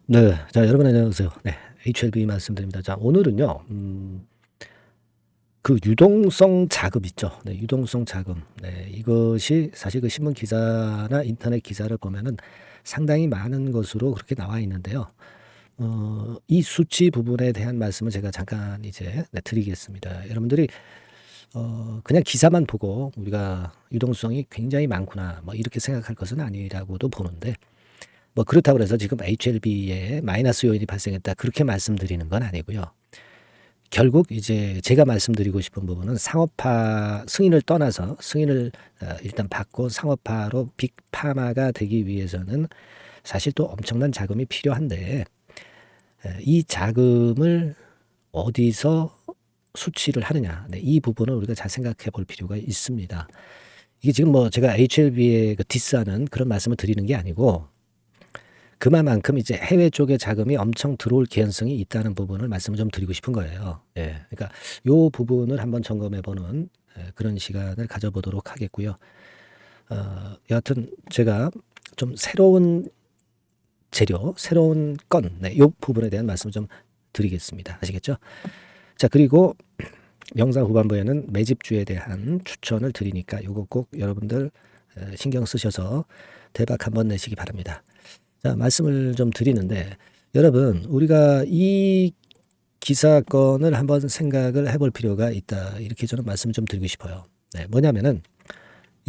네. 자, 여러분 안녕하세요. 네. HLB 말씀드립니다. 자, 오늘은요. 그 유동성 자금 있죠. 네. 유동성 자금. 네. 이것이 사실 그 신문 기사나 인터넷 기사를 보면은 상당히 많은 것으로 그렇게 나와 있는데요. 이 수치 부분에 대한 말씀을 제가 잠깐 이제 드리겠습니다. 여러분들이 그냥 기사만 보고 우리가 유동성이 굉장히 많구나 뭐 이렇게 생각할 것은 아니라고도 보는데, 뭐 그렇다고 해서 지금 HLB에 마이너스 요인이 발생했다 그렇게 말씀드리는 건 아니고요. 결국 이제 제가 말씀드리고 싶은 부분은 상업화 승인을 떠나서 승인을 일단 받고 상업화로 빅파마가 되기 위해서는 사실 또 엄청난 자금이 필요한데, 이 자금을 어디서 수취를 하느냐, 네, 이 부분을 우리가 잘 생각해 볼 필요가 있습니다. 이게 지금 뭐 제가 HLB에 그 디스하는 그런 말씀을 드리는 게 아니고, 그만큼 이제 해외 쪽에 자금이 엄청 들어올 개연성이 있다는 부분을 말씀을 좀 드리고 싶은 거예요. 예. 그러니까 요 부분을 한번 점검해 보는 그런 시간을 가져보도록 하겠고요. 여하튼 제가 좀 새로운 재료, 새로운 건, 네, 요 부분에 대한 말씀을 좀 드리겠습니다. 아시겠죠? 자, 그리고 영상 후반부에는 매집주에 대한 추천을 드리니까 요거 꼭 여러분들 신경 쓰셔서 대박 한번 내시기 바랍니다. 자, 말씀을 좀 드리는데, 여러분, 우리가 이 기사건을 한번 생각을 해볼 필요가 있다. 이렇게 저는 말씀을 좀 드리고 싶어요. 네, 뭐냐면은,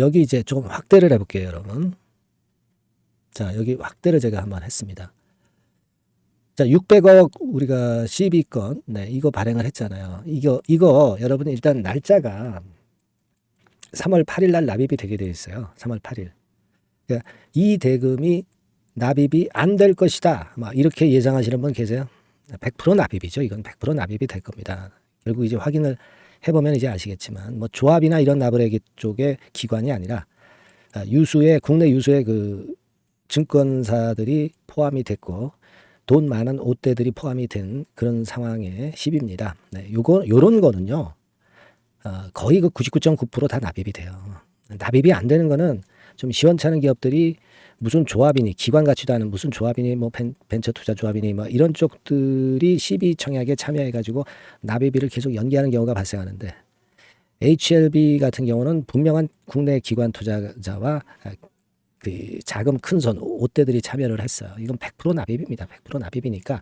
여기 이제 조금 확대를 해볼게요, 여러분. 자, 여기 확대를 제가 한번 했습니다. 자, 600억 우리가 CB건, 네, 이거 발행을 했잖아요. 이거 여러분 일단 날짜가 3월 8일 날 납입이 되게 돼 있어요. 3월 8일. 그러니까 이 대금이 납입이 안 될 것이다, 막 이렇게 예상하시는 분 계세요? 100% 납입이죠. 이건 100% 납입이 될 겁니다. 결국 이제 확인을 해보면 이제 아시겠지만, 뭐 조합이나 이런 나부레기 쪽의 기관이 아니라 유수의 국내 유수의 그 증권사들이 포함이 됐고 돈 많은 옷대들이 포함이 된 그런 상황의 시비입니다. 네, 요런 거는요, 거의 그 99.9%다 납입이 돼요. 납입이 안 되는 거는 좀 시원찮은 기업들이 무슨 조합이니, 기관 같지도 않은 무슨 조합이니, 뭐 벤처 투자 조합이니, 뭐 이런 쪽들이 시비 청약에 참여해가지고 납입을 계속 연기하는 경우가 발생하는데, HLB 같은 경우는 분명한 국내 기관 투자자와 그 자금 큰 손, 옷대들이 참여를 했어요. 이건 100% 납입입니다. 100% 납입이니까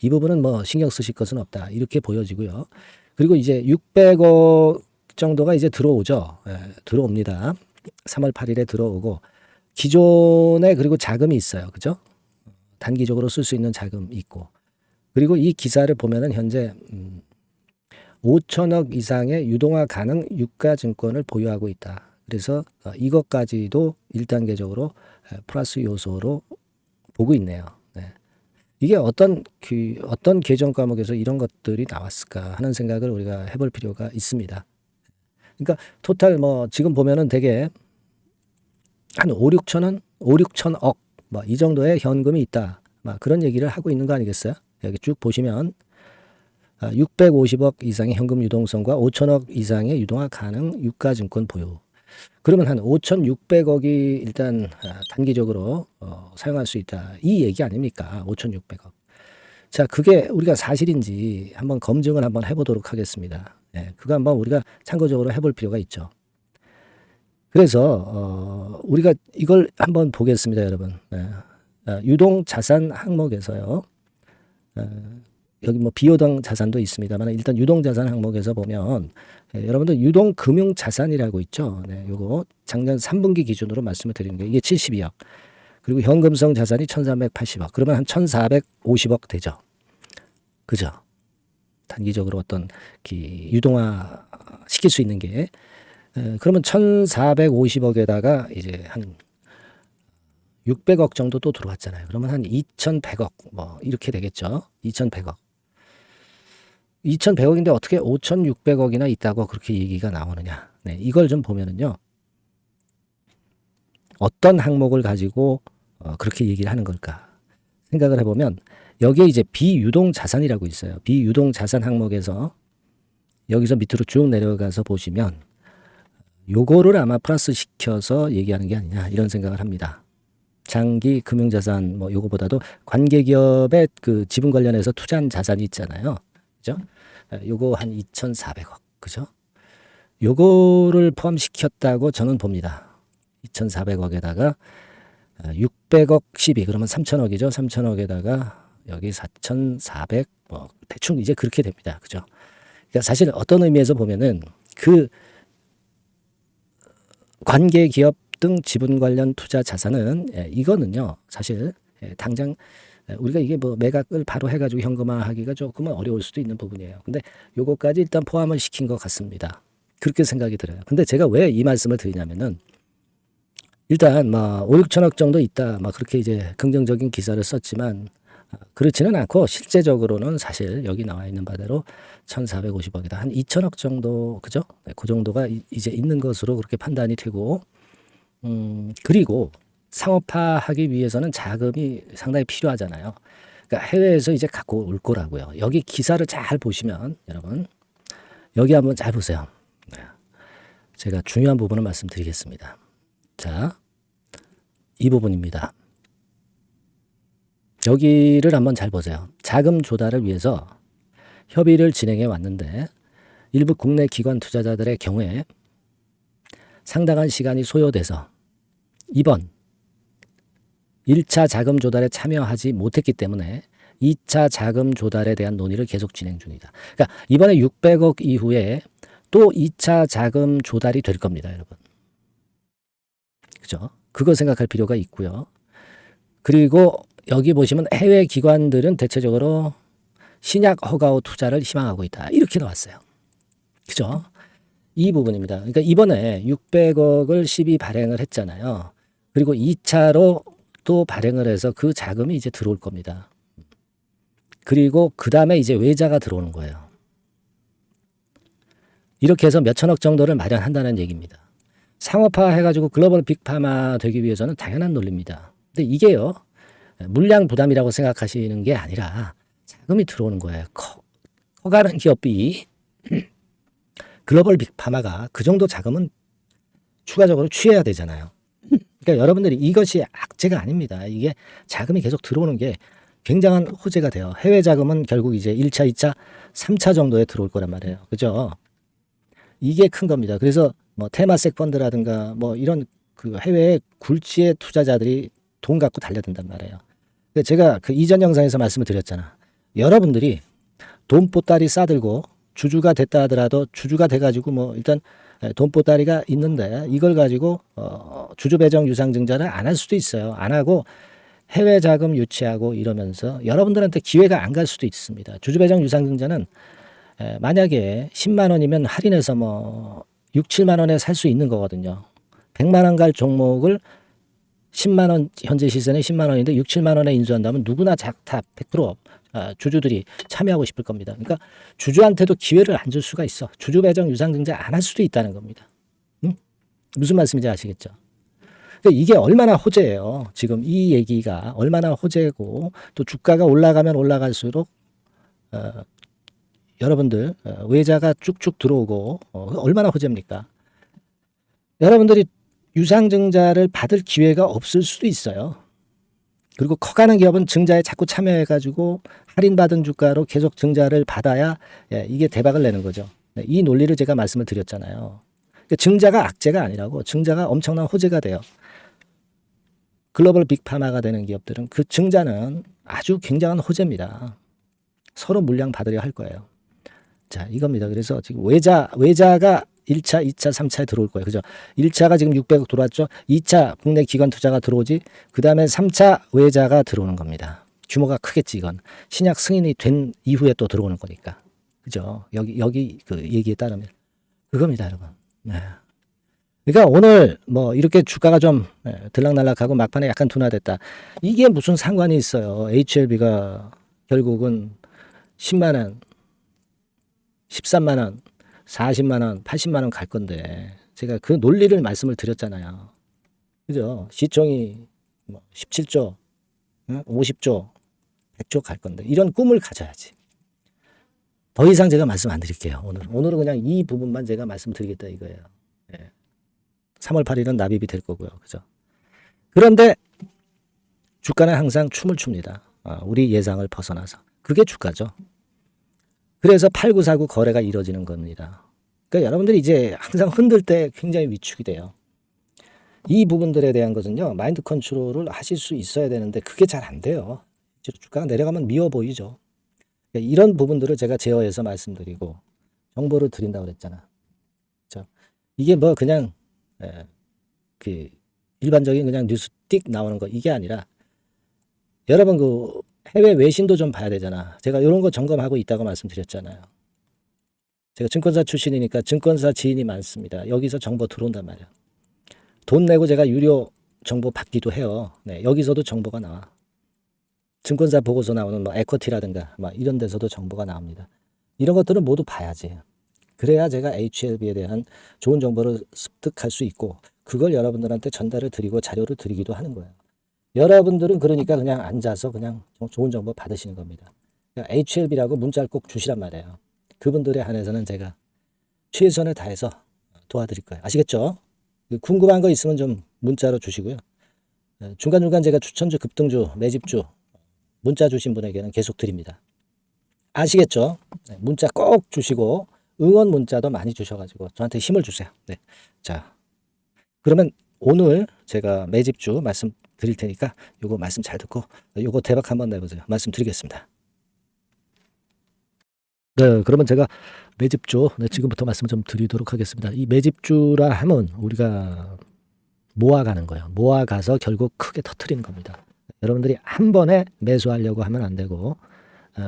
이 부분은 뭐 신경 쓰실 것은 없다, 이렇게 보여지고요. 그리고 이제 600억 정도가 이제 들어오죠. 들어옵니다. 3월 8일에 들어오고, 기존에 그리고 자금이 있어요. 그죠? 단기적으로 쓸 수 있는 자금이 있고, 그리고 이 기사를 보면은 현재 5천억 이상의 유동화 가능 유가증권을 보유하고 있다. 그래서 이것까지도 1단계적으로 플러스 요소로 보고 있네요. 네. 이게 어떤 계정 과목에서 이런 것들이 나왔을까 하는 생각을 우리가 해볼 필요가 있습니다. 그러니까 토탈 뭐 지금 보면은 되게 한 5, 6천 원, 5, 6천억 뭐 이 정도의 현금이 있다, 막 그런 얘기를 하고 있는 거 아니겠어요? 여기 쭉 보시면 650억 이상의 현금 유동성과 5천억 이상의 유동화 가능 유가증권 보유. 그러면 한 5,600억이 일단 단기적으로 사용할 수 있다, 이 얘기 아닙니까? 5,600억. 자, 그게 우리가 사실인지 한번 검증을 한번 해보도록 하겠습니다. 예, 그거 한번 우리가 참고적으로 해볼 필요가 있죠. 그래서 우리가 이걸 한번 보겠습니다, 여러분. 유동 자산 항목에서요. 여기 뭐 비효동 자산도 있습니다만, 일단 유동 자산 항목에서 보면 여러분들 유동 금융 자산이라고 있죠. 네, 요거 작년 3분기 기준으로 말씀을 드리는 게 이게 72억. 그리고 현금성 자산이 1,380억. 그러면 한 1,450억 되죠. 그죠? 단기적으로 어떤 유동화 시킬 수 있는 게, 그러면 1,450억에다가 이제 한 600억 정도 또 들어왔잖아요. 그러면 한 2,100억 뭐 이렇게 되겠죠. 2,100억. 2,100억인데 어떻게 5,600억이나 있다고 그렇게 얘기가 나오느냐. 네, 이걸 좀 보면은요, 어떤 항목을 가지고 그렇게 얘기를 하는 걸까 생각을 해보면, 여기에 이제 비유동 자산이라고 있어요. 비유동 자산 항목에서 여기서 밑으로 쭉 내려가서 보시면 요거를 아마 플러스 시켜서 얘기하는 게 아니냐, 이런 생각을 합니다. 장기 금융자산 뭐 요거보다도 관계기업의 그 지분 관련해서 투자한 자산이 있잖아요. 그죠? 요거 한 2,400억. 그죠? 요거를 포함시켰다고 저는 봅니다. 2,400억에다가 600억 12 그러면 3,000억이죠. 3,000억에다가 여기 4,400 뭐 대충 이제 그렇게 됩니다. 그죠? 그러니까 사실 어떤 의미에서 보면은 그 관계 기업 등 지분 관련 투자 자산은 이거는요. 사실 당장 우리가 이게 뭐 매각을 바로 해가지고 현금화하기가 조금은 어려울 수도 있는 부분이에요. 근데 요거까지 일단 포함을 시킨 것 같습니다. 그렇게 생각이 들어요. 근데 제가 왜 이 말씀을 드리냐면은 일단 막 5, 6천억 정도 있다. 막 그렇게 이제 긍정적인 기사를 썼지만 그렇지는 않고 실제적으로는 사실 여기 나와 있는 바대로 1,450억이다. 한 2천억 정도 그죠? 네, 그 정도가 이제 있는 것으로 그렇게 판단이 되고 그리고 상업화하기 위해서는 자금이 상당히 필요하잖아요. 그러니까 해외에서 이제 갖고 올 거라고요. 여기 기사를 잘 보시면 여러분 여기 한번 잘 보세요. 네. 제가 중요한 부분을 말씀드리겠습니다. 자, 이 부분입니다. 여기를 한번 잘 보세요. 자금 조달을 위해서 협의를 진행해 왔는데 일부 국내 기관 투자자들의 경우에 상당한 시간이 소요돼서 이번 1차 자금 조달에 참여하지 못했기 때문에 2차 자금 조달에 대한 논의를 계속 진행 중이다. 그러니까 이번에 600억 이후에 또 2차 자금 조달이 될 겁니다, 여러분. 그죠? 그거 생각할 필요가 있고요. 그리고 여기 보시면 해외 기관들은 대체적으로 신약 허가 후 투자를 희망하고 있다. 이렇게 나왔어요. 그죠? 이 부분입니다. 그러니까 이번에 600억을 12 발행을 했잖아요. 그리고 2차로 또 발행을 해서 그 자금이 이제 들어올 겁니다. 그리고 그 다음에 이제 외자가 들어오는 거예요. 이렇게 해서 몇 천억 정도를 마련한다는 얘기입니다. 상업화 해가지고 글로벌 빅파마 되기 위해서는 당연한 논리입니다. 근데 이게요, 물량 부담이라고 생각하시는 게 아니라 자금이 들어오는 거예요. 커가는 기업이 글로벌 빅파마가 그 정도 자금은 추가적으로 취해야 되잖아요. 그러니까 여러분들이 이것이 악재가 아닙니다. 이게 자금이 계속 들어오는 게 굉장한 호재가 돼요. 해외 자금은 결국 이제 1차, 2차, 3차 정도에 들어올 거란 말이에요. 그죠? 이게 큰 겁니다. 그래서 뭐 테마섹 펀드라든가 뭐 이런 그 해외 굴지의 투자자들이 돈 갖고 달려든단 말이에요. 제가 그 이전 영상에서 말씀을 드렸잖아. 여러분들이 돈보따리 싸들고 주주가 됐다 하더라도 주주가 돼가지고 뭐 일단 돈보따리가 있는데 이걸 가지고 주주 배정 유상증자를 안 할 수도 있어요. 안 하고 해외 자금 유치하고 이러면서 여러분들한테 기회가 안 갈 수도 있습니다. 주주 배정 유상증자는 만약에 10만 원이면 할인해서 뭐 6, 7만 원에 살 수 있는 거거든요. 100만 원 갈 종목을 10만 원 현재 시세는 10만 원인데 6, 7만 원에 인수한다면 누구나 다 100% 주주들이 참여하고 싶을 겁니다. 그러니까 주주한테도 기회를 안 줄 수가 있어. 주주 배정 유상증자 안 할 수도 있다는 겁니다. 응? 무슨 말씀인지 아시겠죠? 그러니까 이게 얼마나 호재예요. 지금 이 얘기가 얼마나 호재고 또 주가가 올라가면 올라갈수록 여러분들 외자가 쭉쭉 들어오고 얼마나 호재입니까? 여러분들이 유상증자를 받을 기회가 없을 수도 있어요. 그리고 커가는 기업은 증자에 자꾸 참여해가지고 할인받은 주가로 계속 증자를 받아야 이게 대박을 내는 거죠. 이 논리를 제가 말씀을 드렸잖아요. 그러니까 증자가 악재가 아니라고 증자가 엄청난 호재가 돼요. 글로벌 빅파마가 되는 기업들은 그 증자는 아주 굉장한 호재입니다. 서로 물량 받으려 할 거예요. 자, 이겁니다. 그래서 지금 외자가 1차, 2차, 3차에 들어올 거예요. 그죠? 1차가 지금 600억 들어왔죠. 2차 국내 기관 투자가 들어오지. 그 다음에 3차 외자가 들어오는 겁니다. 규모가 크겠지, 이건. 신약 승인이 된 이후에 또 들어오는 거니까. 그죠? 여기 그 얘기에 따르면. 그겁니다, 여러분. 네. 그러니까 오늘 뭐 이렇게 주가가 좀 들락날락하고 막판에 약간 둔화됐다. 이게 무슨 상관이 있어요. HLB가 결국은 10만 원, 13만 원, 40만 원, 80만 원 갈 건데 제가 그 논리를 말씀을 드렸잖아요. 그죠? 시총이 뭐 17조, 50조, 100조 갈 건데 이런 꿈을 가져야지. 더 이상 제가 말씀 안 드릴게요. 오늘은 그냥 이 부분만 제가 말씀드리겠다 이거예요. 예. 3월 8일은 납입이 될 거고요. 그죠? 그런데 주가는 항상 춤을 춥니다. 우리 예상을 벗어나서. 그게 주가죠. 그래서 8949 거래가 이루어지는 겁니다. 그러니까 여러분들이 이제 항상 흔들 때 굉장히 위축이 돼요. 이 부분들에 대한 것은요, 마인드 컨트롤을 하실 수 있어야 되는데 그게 잘 안 돼요. 주가가 내려가면 미워 보이죠. 그러니까 이런 부분들을 제가 제어해서 말씀드리고 정보를 드린다고 그랬잖아. 그렇죠? 이게 뭐 그냥 그 일반적인 그냥 뉴스 띡 나오는 거 이게 아니라 여러분 그 해외 외신도 좀 봐야 되잖아. 제가 이런 거 점검하고 있다고 말씀드렸잖아요. 제가 증권사 출신이니까 증권사 지인이 많습니다. 여기서 정보 들어온단 말이야. 돈 내고 제가 유료 정보 받기도 해요. 네, 여기서도 정보가 나와. 증권사 보고서 나오는 뭐 에쿼티라든가 막 이런 데서도 정보가 나옵니다. 이런 것들은 모두 봐야지. 그래야 제가 HLB에 대한 좋은 정보를 습득할 수 있고 그걸 여러분들한테 전달을 드리고 자료를 드리기도 하는 거예요. 여러분들은 그러니까 그냥 앉아서 그냥 좋은 정보 받으시는 겁니다. HLB라고 문자를 꼭 주시란 말이에요. 그분들에 한해서는 제가 최선을 다해서 도와드릴 거예요. 아시겠죠? 궁금한 거 있으면 좀 문자로 주시고요. 중간중간 제가 추천주, 급등주, 매집주 문자 주신 분에게는 계속 드립니다. 아시겠죠? 문자 꼭 주시고 응원 문자도 많이 주셔가지고 저한테 힘을 주세요. 네. 자, 그러면 오늘 제가 매집주 말씀 드릴 테니까 요거 말씀 잘 듣고 요거 대박 한번 내보세요. 말씀 드리겠습니다. 네, 그러면 제가 매집주 지금부터 말씀 좀 드리도록 하겠습니다. 이 매집주라 하면 우리가 모아가는 거예요. 모아가서 결국 크게 터트리는 겁니다. 여러분들이 한 번에 매수하려고 하면 안 되고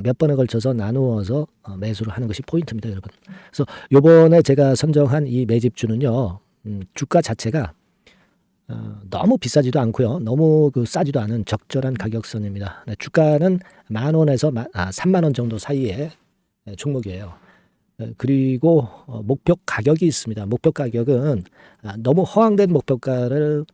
몇 번에 걸쳐서 나누어서 매수를 하는 것이 포인트입니다, 여러분. 그래서 요번에 제가 선정한 이 매집주는요, 주가 자체가 너무 비싸지도 않고요, 너무 싸지도 않은 적절한 가격선입니다. 네, 주가는 10,000원에서 30,000원 정도 사이의 종목이에요. 그리고 목표 가격이 있습니다. 목표 가격은 너무 허황된 목표가를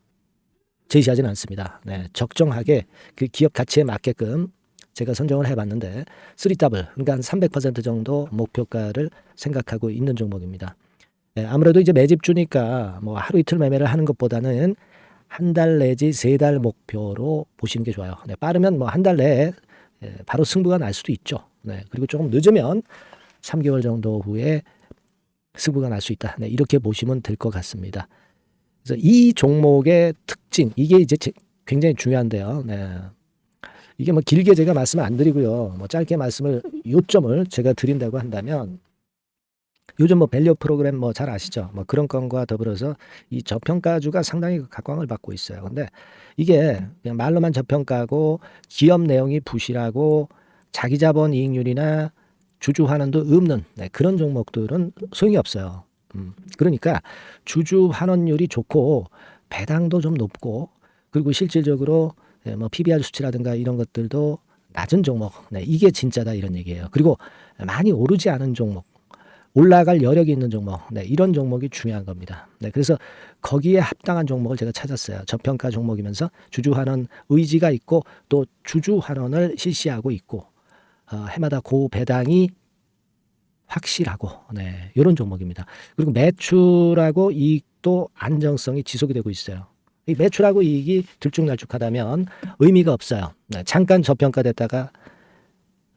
제시하지는 않습니다. 네, 적정하게 그 기업 가치에 맞게끔 제가 선정을 해봤는데 3더블, 그러니까 한 300% 정도 목표가를 생각하고 있는 종목입니다. 네, 아무래도 이제 매집주니까 뭐 하루 이틀 매매를 하는 것보다는 한 달 내지 3달 목표로 보시는 게 좋아요. 네, 빠르면 뭐 한 달 내에 바로 승부가 날 수도 있죠. 네, 그리고 조금 늦으면 3개월 정도 후에 승부가 날 수 있다. 네, 이렇게 보시면 될 것 같습니다. 그래서 이 종목의 특징, 이게 이제 굉장히 중요한데요. 네. 이게 뭐 길게 제가 말씀을 안 드리고요. 뭐 짧게 말씀을, 요점을 제가 드린다고 한다면, 요즘 뭐 밸류 프로그램 뭐 잘 아시죠? 뭐 그런 건과 더불어서 이 저평가주가 상당히 각광을 받고 있어요. 근데 이게 그냥 말로만 저평가고 기업 내용이 부실하고 자기 자본 이익률이나 주주 환원도 없는 그런 종목들은 소용이 없어요. 그러니까 주주 환원율이 좋고 배당도 좀 높고 그리고 실질적으로 뭐 PBR 수치라든가 이런 것들도 낮은 종목, 이게 진짜다 이런 얘기예요. 그리고 많이 오르지 않은 종목, 올라갈 여력이 있는 종목, 이런 종목이 중요한 겁니다. 그래서 거기에 합당한 종목을 제가 찾았어요. 저평가 종목이면서 주주 환원 의지가 있고 또 주주 환원을 실시하고 있고 해마다 고배당이 확실하고 이런 종목입니다. 그리고 매출하고 이익도 안정성이 지속이 되고 있어요. 이 매출하고 이익이 들쭉날쭉하다면 의미가 없어요. 잠깐 저평가됐다가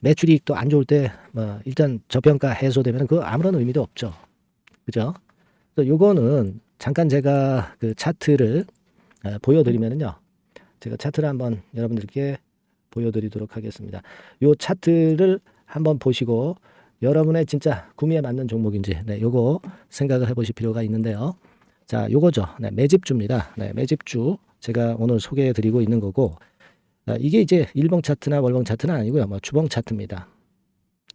매출 이익도 안 좋을 때 뭐 일단 저평가 해소되면 그 아무런 의미도 없죠. 그죠? 그래서 요거는 잠깐 제가 그 차트를 보여드리면은요. 제가 차트를 한번 여러분들께 보여드리도록 하겠습니다. 요 차트를 한번 보시고 여러분의 진짜 구미에 맞는 종목인지 요거 생각을 해보실 필요가 있는데요. 자, 요거죠. 매집주입니다. 매집주 제가 오늘 소개해드리고 있는 거고 이게 이제 일봉 차트나 월봉 차트는 아니고요. 뭐 주봉 차트입니다.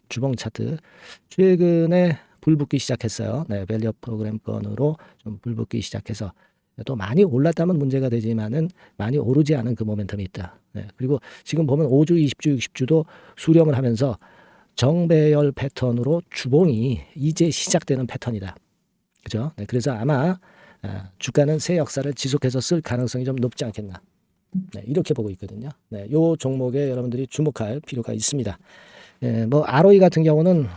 주봉 차트 최근에 불붙기 시작했어요. 밸류 프로그램 건으로 좀 불붙기 시작해서 또 많이 올랐다면 문제가 되지만은 많이 오르지 않은 그 모멘텀이 있다. 그리고 지금 보면 5주, 20주, 60주도 수렴을 하면서 정배열 패턴으로 주봉이 이제 시작되는 패턴이다. 그죠? 그래서 아마 주가는 새 역사를 지속해서 쓸 가능성이 좀 높지 않겠나. 이렇게 보고 있거든요. 요 종목에 여러분들이 주목할 필요가 있습니다. 뭐 ROE 같은 경우는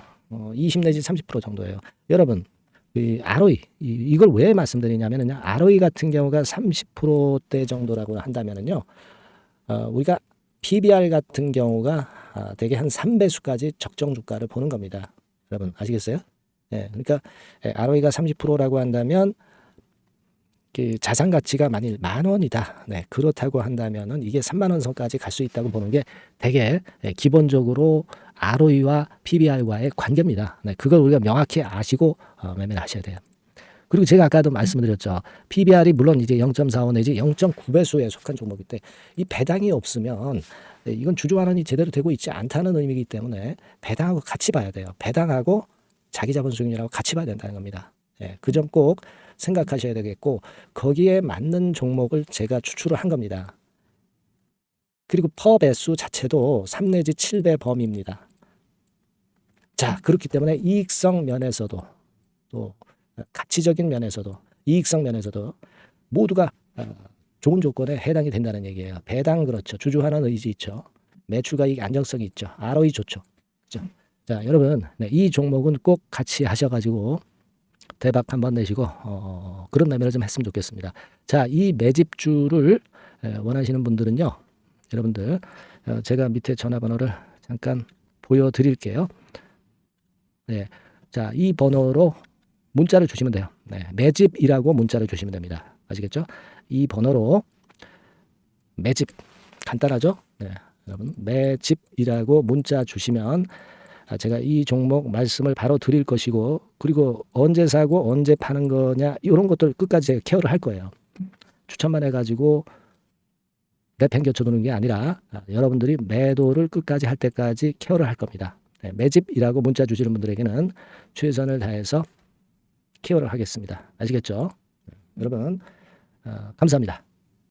20 내지 30% 정도예요. 여러분, 이 ROE 이걸 왜 말씀드리냐면요. ROE 같은 경우가 30%대 정도라고 한다면은요. 우리가 PBR 같은 경우가 대개 한 3배수까지 적정 주가를 보는 겁니다. 여러분 아시겠어요? 예, 그러니까 ROE가 30%라고 한다면 그 자산 가치가 만일 10,000원이다. 네, 그렇다고 한다면은 이게 30,000원 선까지 갈 수 있다고 보는 게 되게 기본적으로 ROE와 PBR과의 관계입니다. 네, 그걸 우리가 명확히 아시고 매매를 하셔야 돼요. 그리고 제가 아까도 말씀드렸죠. PBR이 물론 이제 0.45 내지 0.9배수에 속한 종목일 때 이 배당이 없으면 이건 주주 환원이 제대로 되고 있지 않다는 의미이기 때문에 배당하고 같이 봐야 돼요. 배당하고 자기 자본 수익률하고 같이 봐야 된다는 겁니다. 그 점 꼭 생각하셔야 되겠고 거기에 맞는 종목을 제가 추출을 한 겁니다. 그리고 퍼 배수 자체도 3 내지 7배 범위입니다. 자, 그렇기 때문에 이익성 면에서도 또 가치적인 면에서도 이익성 면에서도 모두가 좋은 조건에 해당이 된다는 얘기예요. 배당 그렇죠. 주주 환원 의지 있죠. 매출과 이익 안정성이 있죠. ROE 좋죠. 그렇죠? 자, 여러분 이 종목은 꼭 같이 하셔가지고 대박 한번 내시고 그런 매매를 좀 했으면 좋겠습니다. 자, 이 매집주를 원하시는 분들은요. 여러분들 제가 밑에 전화번호를 잠깐 보여드릴게요. 네, 자, 이 번호로 문자를 주시면 돼요. 네, 매집이라고 문자를 주시면 됩니다. 아시겠죠? 이 번호로 매집 간단하죠? 네, 여러분 매집이라고 문자 주시면 제가 이 종목 말씀을 바로 드릴 것이고 그리고 언제 사고 언제 파는 거냐 이런 것들 끝까지 제가 케어를 할 거예요. 추천만 해가지고 내팽겨쳐 두는 게 아니라 여러분들이 매도를 끝까지 할 때까지 케어를 할 겁니다. 네, 매집이라고 문자 주시는 분들에게는 최선을 다해서 케어를 하겠습니다. 아시겠죠? 여러분 감사합니다.